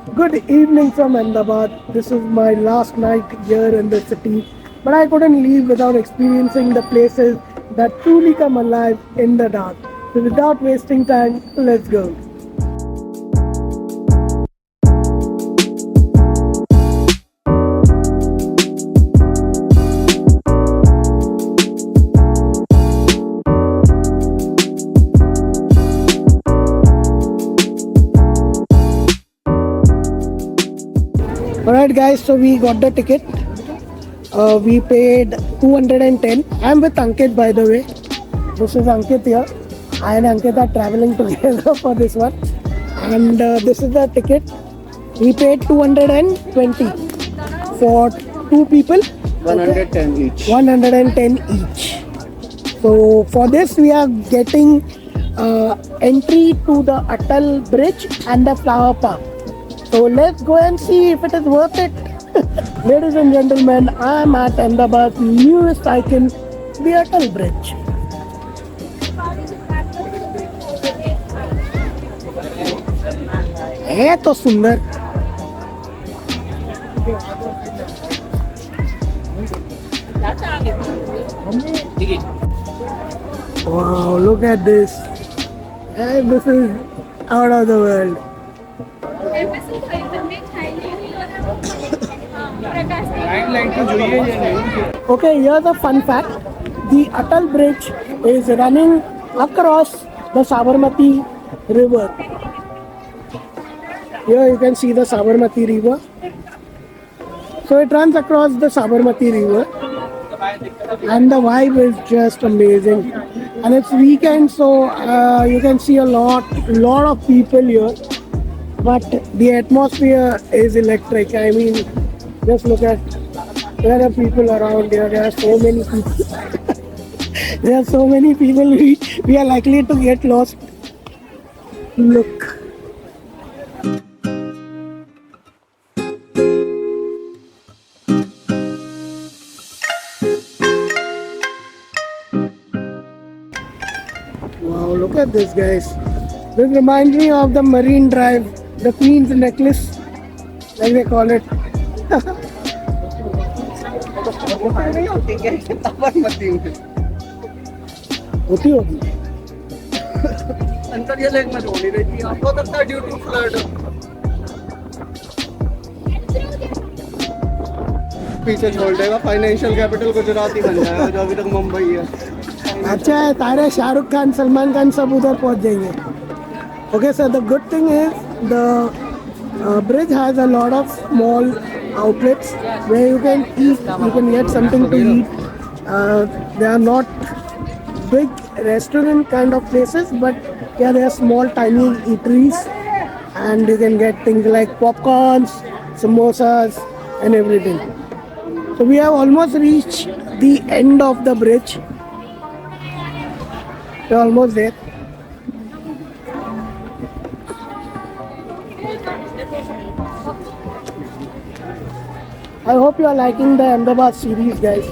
Good evening from Ahmedabad. This is my last night here in the city, but I couldn't leave without experiencing the places that truly come alive in the dark. So, without wasting time, let's go. Alright, guys, so we got the ticket. We paid 210. I'm with Ankit, by the way. This is Ankit here. I and Ankit are traveling together for this one. And this is the ticket. We paid 220 for two people. 110 each. 110 each. So for this, we are getting entry to the Atal Bridge and the Flower Park. So let's go and see if it is worth it. Ladies and gentlemen, I am at Ahmedabad's newest icon, the Atal Bridge. है तो सुंदर. Wow, look at this. Hey, this is out of the world. Okay, here's a fun fact. The Atal Bridge is running across the Sabarmati River. Here you can see the Sabarmati River. So it runs across the Sabarmati River. And the vibe is just amazing. And it's weekend, so you can see a lot of people here. But the atmosphere is electric. I mean, just look at, there are people around here. There are so many people. There are so many people. We are likely to get lost. Look. Wow, look at this, guys. This reminds me of the Marine Drive, the Queen's Necklace, like they call it. होती होगी. अंदर ये lake में धोनी रहती है. आपको लगता है ड्यू टू फ्लड. पीछे छोड़ देगा. फाइनेंशियल कैपिटल गुजरात ही बन जाएगा, जो अभी तक मुंबई है. अच्छा है, तारे शाहरुख खान, सलमान खान सब उधर पहुंच जाएंगे. Okay, so the good thing is the bridge has a lot of small outlets where you can eat, you can get something to eat. They are not big restaurant kind of places, but yeah, they are small tiny eateries, and you can get things like popcorns, samosas and everything. So we have almost reached the end of the bridge. We're almost there. I hope you are liking the Ahmedabad series, guys.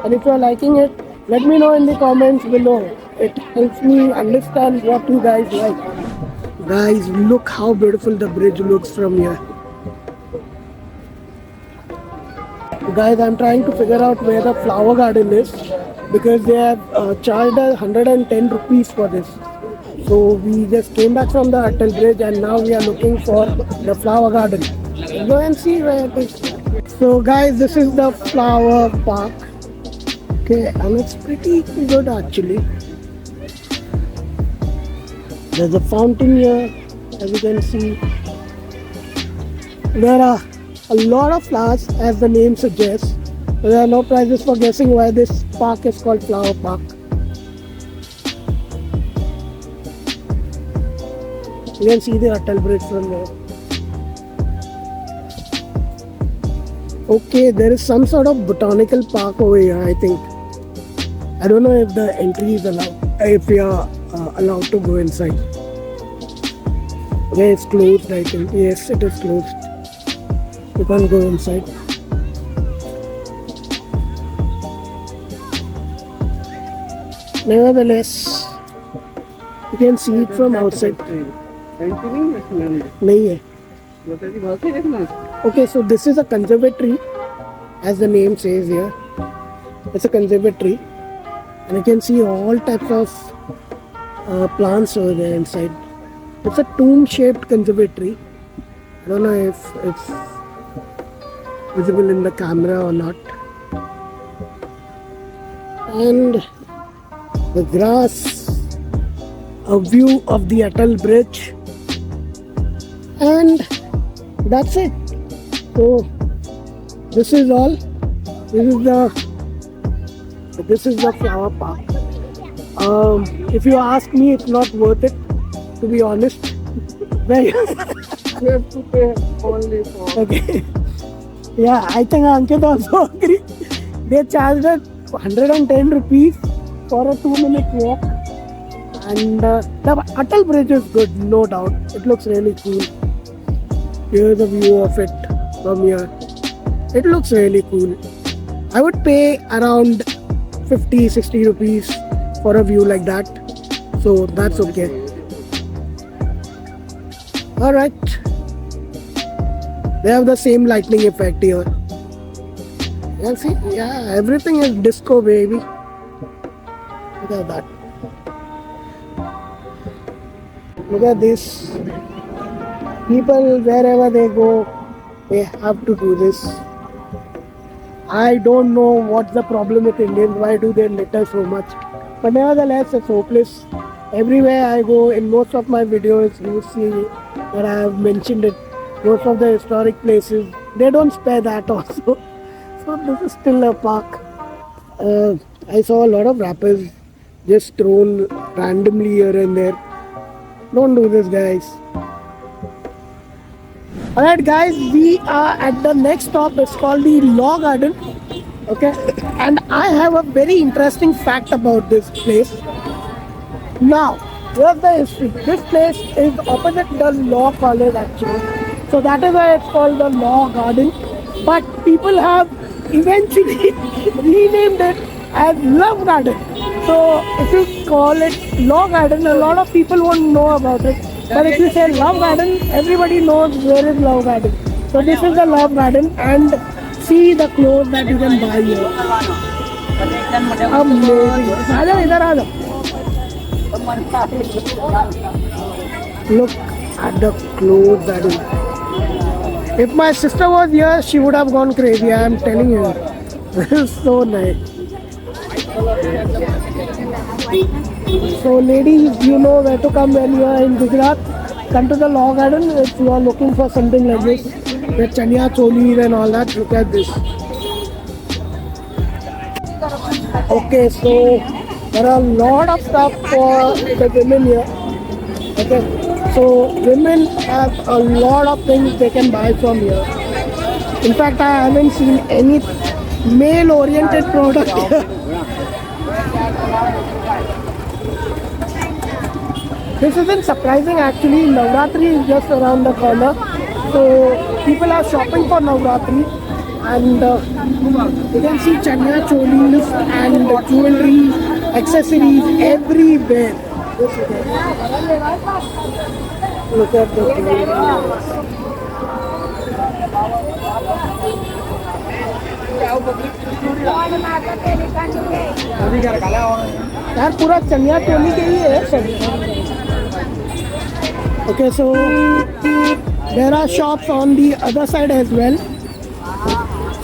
And if you are liking it, let me know in the comments below. It helps me understand what you guys like. Guys, look how beautiful the bridge looks from here. Guys, I'm trying to figure out where the flower garden is, because they have charged us 110 rupees for this. So we just came back from the Atal Bridge and now we are looking for the flower garden. Let's go and see where it is. So guys, this is the flower park. Okay, and it's pretty good actually. There's a fountain here, as you can see. There are a lot of flowers, as the name suggests. There are no prizes for guessing why this park is called Flower Park. You can see the Atal Bridge from there. Okay, there is some sort of botanical park over here, I think. I don't know if the entry is allowed, if we are allowed to go inside. Okay, it's closed, I think. Yes, it is closed. You can't go inside. Nevertheless, you can see it from outside. नहीं है. Okay, so this is a conservatory, as the name says here. It's a conservatory, and you can see all types of plants over there inside. It's a tomb-shaped conservatory. I don't know if it's visible in the camera or not. And the grass, a view of the Atal Bridge, and that's it. So this is all. This is the flower park. If you ask me, it's not worth it, to be honest. Very You have to pay only for. okay. Yeah, I think Ankit also agree. They charged us 110 rupees for a 2-minute walk. And the Atal Bridge is good, no doubt. It looks really cool. Here's a view of it from here. It looks really cool. I would pay around 50-60 rupees for a view like that. So that's okay. Alright. They have the same lightning effect here. You can see? Yeah, everything is disco, baby. Look at that. Look at this. People, wherever they go, they have to do this. I don't know what's the problem with Indians. Why do they litter so much? But nevertheless, it's hopeless. Everywhere I go, in most of my videos, you see that I have mentioned it. Most of the historic places, they don't spare that also. So this is still a park. I saw a lot of wrappers just thrown randomly here and there. Don't do this, guys. Alright guys, we are at the next stop. It's called the Law Garden. Okay, and I have a very interesting fact about this place. Now, here's the history. This place is opposite the Law College actually. So that is why it's called the Law Garden. But people have eventually renamed it as Love Garden. So if you call it Law Garden, a lot of people won't know about it. But if you say Love Garden, everybody knows where is Love Garden. So this is the Love Garden, and see the clothes that you can buy here. Amazing. Look at the clothes that is. If my sister was here, she would have gone crazy. I am telling you. This is so nice. So ladies, you know where to come when you are in Gujarat. Come to the Law Garden if you are looking for something like this. The chaniya cholis and all that. Look at this. Okay, so there are a lot of stuff for the women here. Okay, so women have a lot of things they can buy from here. In fact, I haven't seen any male-oriented product here. This isn't surprising actually. Navratri is just around the corner. So people are shopping for Navratri, and you can see chaniya cholis and jewelry, accessories everywhere. Look at the jewelry. यार पूरा चनिया चोली के ही है सब. Okay, so there are shops on the other side as well.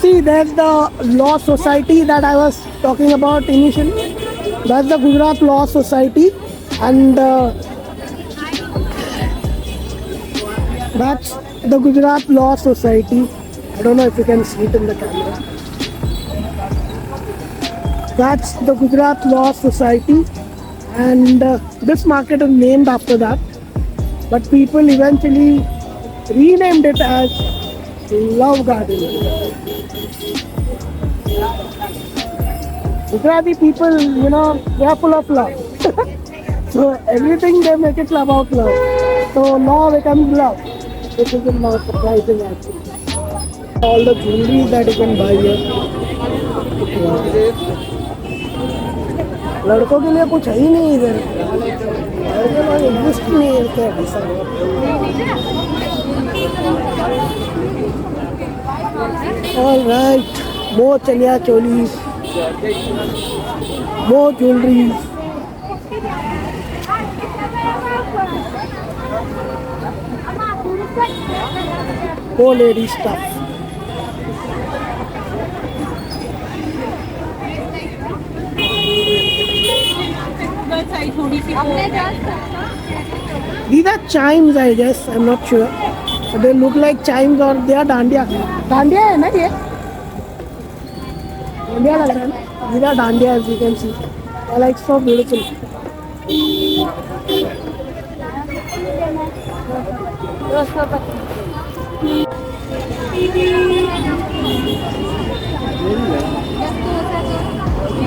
See, there's the Law Society that I was talking about initially. That's the Gujarat Law Society, and that's the Gujarat Law Society. I don't know if you can see it in the camera. That's the Gujarat Law Society, and this market is named after that. But people eventually renamed it as Love Garden. Gujarati people, you know, they are full of love. So everything they make it about love. So law becomes love. This is not surprising actually. All the jewelry that you can buy here. Wow. लड़कों के लिए कुछ है ही नहीं इधर. Exist नहीं है. All right, more chaniya cholis, more jewelries. More lady stuff. These are chimes, I guess. I'm not sure. But they look like chimes or they are dandiya. Dandiya है ना ये? Dandiya लग रहा है ना? These are dandiya, as you can see. They're like so beautiful.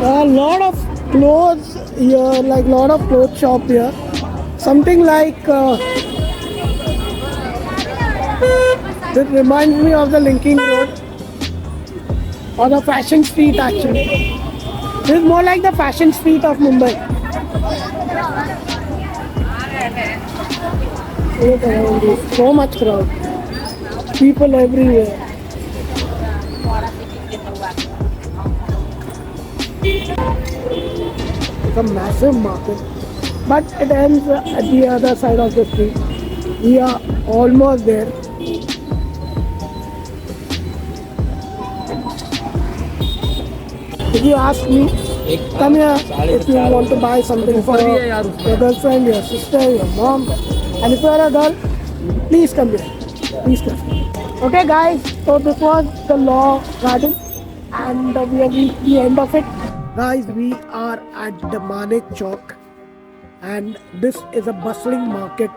A lot of clothes here, like lot of clothes shop here. Something like it reminds me of the Linking Road or the Fashion Street actually. This is more like the Fashion Street of Mumbai. Look around this, so much crowd. People everywhere. It's a massive market, but it ends at the other side of the street. We are almost there. If you ask me, come here if you want to buy something for your girlfriend, your sister, your mom. And if you are a girl, please come here. Please come. Okay guys, so this was the Law Garden and we have reached the end of it. Guys, we are at the Manek Chowk and this is a bustling market.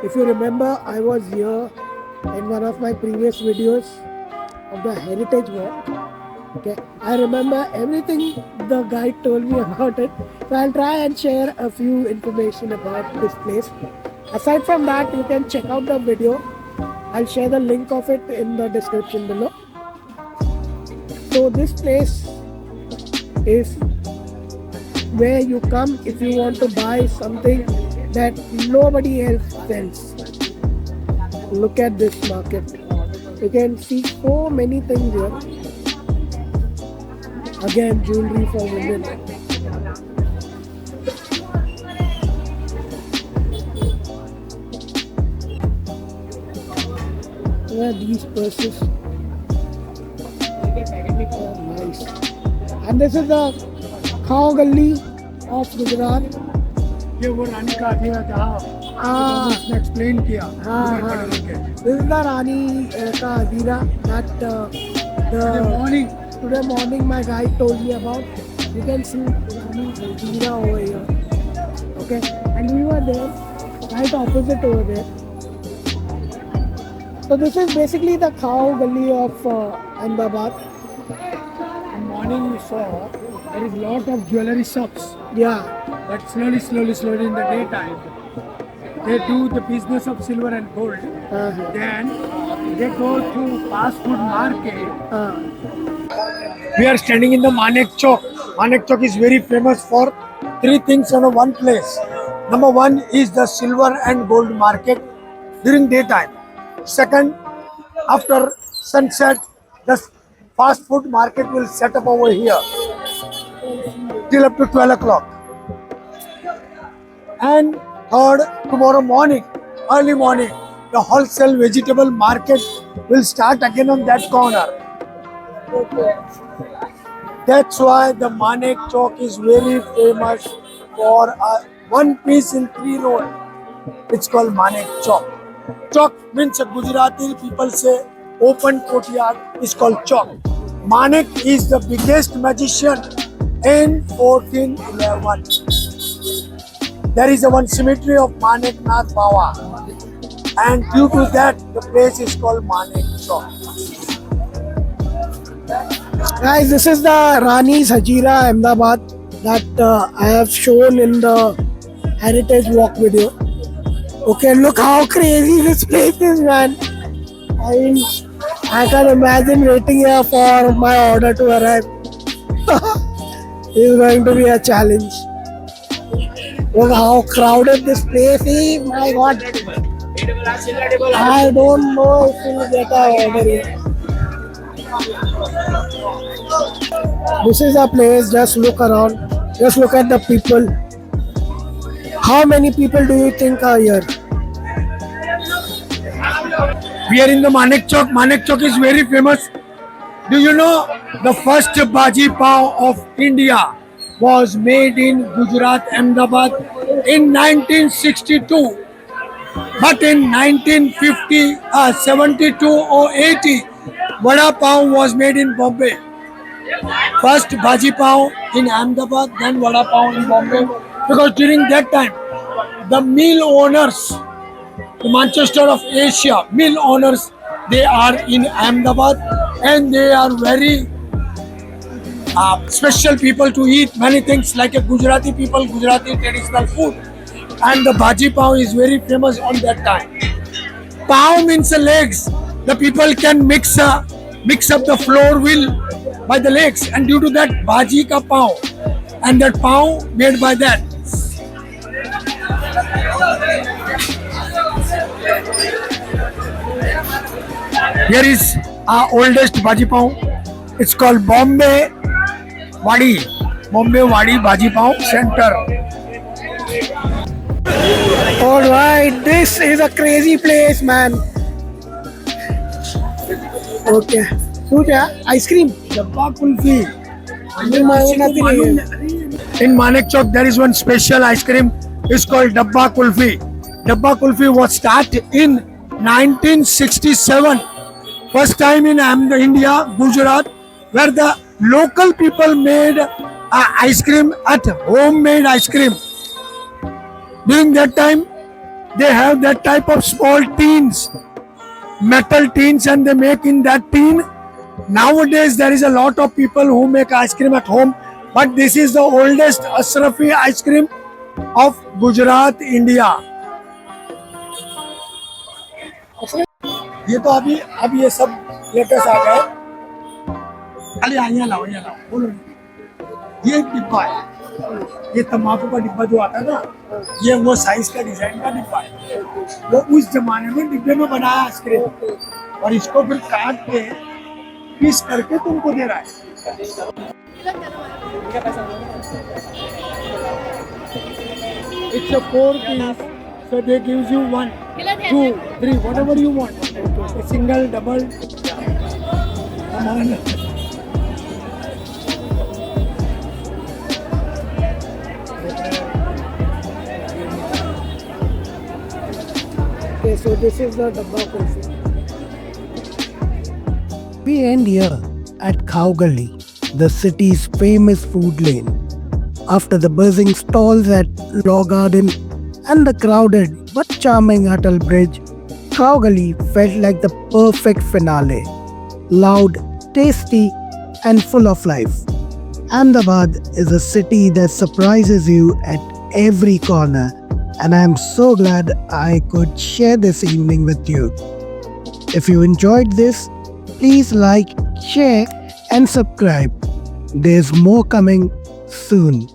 If you remember, I was here in one of my previous videos of the Heritage Walk. Okay, I remember everything the guide told me about it. So I'll try and share a few information about this place. Aside from that, you can check out the video. I'll share the link of it in the description below. So this place is where you come if you want to buy something that nobody else sells. Look at this market. You can see so many things here. Again, jewelry for women. Where are these purses? Oh, nice. And this is the Khao Galli of Gujarat. ये वो रानी का अधीरा जहाँ उसने explain किया This is the Rani ka Adira that today morning my guide told me about. You can see Rani Adira over here. Okay, and we were there, right opposite over there. So this is basically the Khao Galli of Ahmedabad. In morning we saw there is lot of jewelry shops, Yeah. but slowly in the daytime they do the business of silver and gold. Then they go to fast food market. We are standing in the Manek Chowk. Manek Chowk is very famous for three things in one place. Number one is the silver and gold market during daytime. Second, after sunset, the fast food market will set up over here till up to 12 o'clock. And third, tomorrow morning, early morning, the wholesale vegetable market will start again on that corner. That's why the Manek Chowk is very famous for one piece in 3 road. It's called Manek Chowk. Chowk means Gujarati people say open courtyard is called Chowk. Manek is the biggest magician in 1411. There is a one cemetery of Manek Nath Bawa, and due to that the place is called Manek Chowk. Guys, this is the Rani's Hazira Ahmedabad that I have shown in the Heritage Walk video. Okay, look how crazy this place is, man. I can imagine waiting here for my order to arrive. It's going to be a challenge. Look how crowded this place is. My God. I don't know if we'll get our order here. This is a place, just look around, just look at the people. How many people do you think are here? We are in the Manek Chowk. Manek Chowk is very famous. Do you know the first bhaji pav of India was made in Gujarat, Ahmedabad in 1962. But in 1950, 72 or 80, vada pav was made in Bombay. First bhaji pav in Ahmedabad, then vada pav in Bombay. Because during that time, the mill owners, the Manchester of Asia, mill owners, they are in Ahmedabad and they are very special people to eat many things like a Gujarati people, Gujarati traditional food. And the bhaji pav is very famous on that time. Pav means the legs. The people can mix up the flour wheel by the legs, and due to that bhaji ka pav, and that pav made by that. Here is our oldest bhaji pav. It's called Bombay Wadi. Bombay Wadi Bhaji Pav Center. Alright, this is a crazy place, man. Okay. So क्या? Ice cream? Dabba Kulfi. Nothing. In Manek Chowk, there is one special ice cream. It's called Dabba Kulfi. Dabba Kulfi was started in 1967. First time in India, Gujarat, where the local people made ice cream at homemade ice cream. During that time, they have that type of small tins, metal tins, and they make in that tin. Nowadays, there is a lot of people who make ice cream at home, but this is the oldest Ashrafi ice cream of Gujarat, India. ये तो अभी ये सब latest आ गए. अरे यहाँ लाओ बोलो. ये एक डिब्बा है. ये तंबाकू का डिब्बा जो आता है ना, ये वो साइज का डिजाइन का डिब्बा है. वो उस जमाने में डिब्बे में बनाया आइसक्रीम, और इसको फिर काट के पीस करके तुमको दे रहा है. It's a 4 piece, so they gives you 1, 2, 3, whatever you want. A single, double. Come on. Okay, so this is the Dabba Kulfi. We end here at Khao Gali, the city's famous food lane. After the buzzing stalls at Law Garden and the crowded but charming Atal Bridge, Khao Gali felt like the perfect finale. Loud, tasty, and full of life. Ahmedabad is a city that surprises you at every corner, and I am so glad I could share this evening with you. If you enjoyed this, please like, share, and subscribe. There's more coming soon.